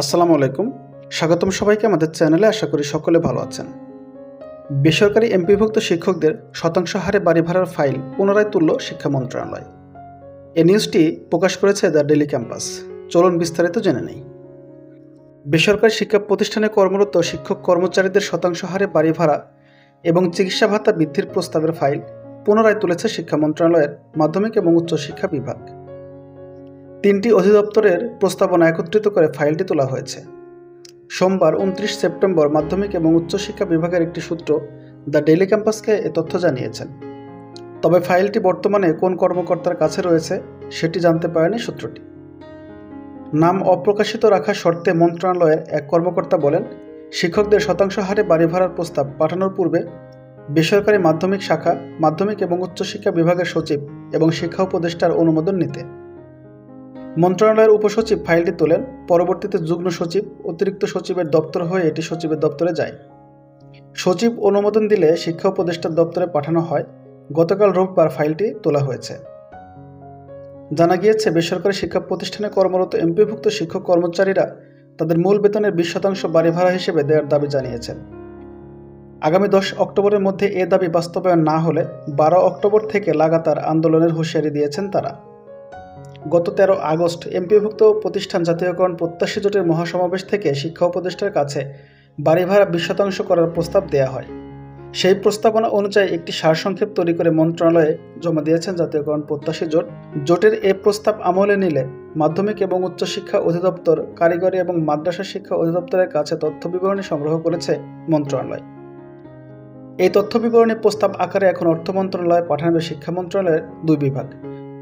আসসালামু আলাইকুম। স্বাগতম সবাইকে আমাদের চ্যানেলে। আশা করি সকলে ভালো আছেন। বেসরকারি এমপিভুক্ত শিক্ষকদের শতাংশ হারে বাড়ি ভাড়ার ফাইল পুনরায় তুলল শিক্ষা মন্ত্রণালয়। এই নিউজটি প্রকাশ করেছে দ্য ডেইলি ক্যাম্পাস। চলুন বিস্তারিত জেনে নেই। বেসরকারি শিক্ষা প্রতিষ্ঠানে কর্মরত শিক্ষক কর্মচারীদের শতাংশ হারে বাড়ি ভাড়া এবং চিকিৎসা ভাতা বৃদ্ধির প্রস্তাবের ফাইল পুনরায় তুলেছে শিক্ষা মন্ত্রণালয়ের মাধ্যমিক এবং উচ্চশিক্ষা বিভাগ। 3টি অধিদপ্তরের প্রস্তাবনা একত্রিত করে ফাইলটি তোলা হয়েছে। সোমবার 29 সেপ্টেম্বর মাধ্যমিক এবং উচ্চশিক্ষা বিভাগের একটি সূত্র দ্য ডেইলি ক্যাম্পাসকে এ তথ্য জানিয়েছেন। তবে ফাইলটি বর্তমানে কোন কর্মকর্তার কাছে রয়েছে সেটি জানতে পারেনি সূত্রটি। নাম অপ্রকাশিত রাখার শর্তে মন্ত্রণালয়ের এক কর্মকর্তা বলেন, শিক্ষকদের শতাংশ হারে বাড়ি ভাড়ার প্রস্তাব পাঠানোর পূর্বে বেসরকারি মাধ্যমিক শাখা, মাধ্যমিক এবং উচ্চশিক্ষা বিভাগের সচিব এবং শিক্ষা উপদেষ্টার অনুমোদন নিতে। মন্ত্রণালয়ের উপসচিব ফাইলটি তোলেন। পরবর্তীতে যুগ্ম সচিব, অতিরিক্ত সচিবের দপ্তর হয়ে এটি সচিবের দপ্তরে যায়। সচিব অনুমোদন দিলে শিক্ষা উপদেষ্টার দপ্তরে পাঠানো হয়। গতকাল রোববার ফাইলটি তোলা হয়েছে। জানা গিয়েছে, বেসরকারি শিক্ষা প্রতিষ্ঠানে কর্মরত এমপিভুক্ত শিক্ষক কর্মচারীরা তাদের মূল বেতনের 20% বাড়ি ভাড়া হিসেবে দেওয়ার দাবি জানিয়েছেন। আগামী 10 অক্টোবরের মধ্যে এ দাবি বাস্তবায়ন না হলে 12 অক্টোবর থেকে লাগাতার আন্দোলনের হুঁশিয়ারি দিয়েছেন তারা। গত 13 আগস্ট এমপিভুক্ত প্রতিষ্ঠান জাতীয়করণ প্রত্যাশী জোটের মহাসমাবেশ থেকে শিক্ষা উপদেষ্টার কাছে বাড়ি ভাড়া 20% করার প্রস্তাব দেওয়া হয়। সেই প্রস্তাবনা অনুযায়ী একটি সারসংক্ষেপ তৈরি করে মন্ত্রণালয়ে জমা দিয়েছেন জাতীয়করণ প্রত্যাশী জোট। জোটের এ প্রস্তাব আমলে নিলে মাধ্যমিক এবং উচ্চশিক্ষা অধিদপ্তর, কারিগরি এবং মাদ্রাসা শিক্ষা অধিদপ্তরের কাছে তথ্য বিবরণী সংগ্রহ করেছে মন্ত্রণালয়। এই তথ্য বিবরণী প্রস্তাব আকারে এখন অর্থ মন্ত্রণালয়ে পাঠাবে শিক্ষা মন্ত্রণালয়ের 2 বিভাগ।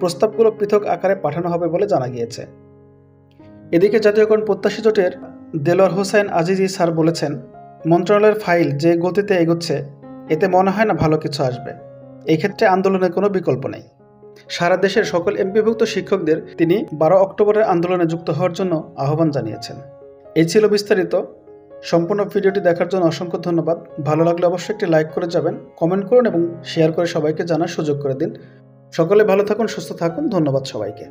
প্রস্তাবগুলো পৃথক আকারে পাঠানো হবে বলে জানা গিয়েছে। এদিকে জাতীয়করণ প্রত্যাশী জোটের দেলোয়ার হোসেন আজিজি স্যার বলেছেন, মন্ত্রণালয়ের ফাইল যে গতিতে এগোচ্ছে এতে মনে হয় না ভালো কিছু আসবে। এই ক্ষেত্রে আন্দোলনের কোনো বিকল্প নেই। সারা দেশের সকল এমপিভুক্ত শিক্ষকদের তিনি 12 অক্টোবরের আন্দোলনে যুক্ত হওয়ার জন্য আহ্বান জানিয়েছেন। এই ছিল বিস্তারিত। সম্পূর্ণ ভিডিওটি দেখার জন্য অসংখ্য ধন্যবাদ। ভালো লাগলে অবশ্যই একটি লাইক করে যাবেন, কমেন্ট করুন এবং শেয়ার করে সবাইকে জানার সুযোগ করে দিন। সকলে ভালো থাকুন, সুস্থ থাকুন। ধন্যবাদ সবাইকে।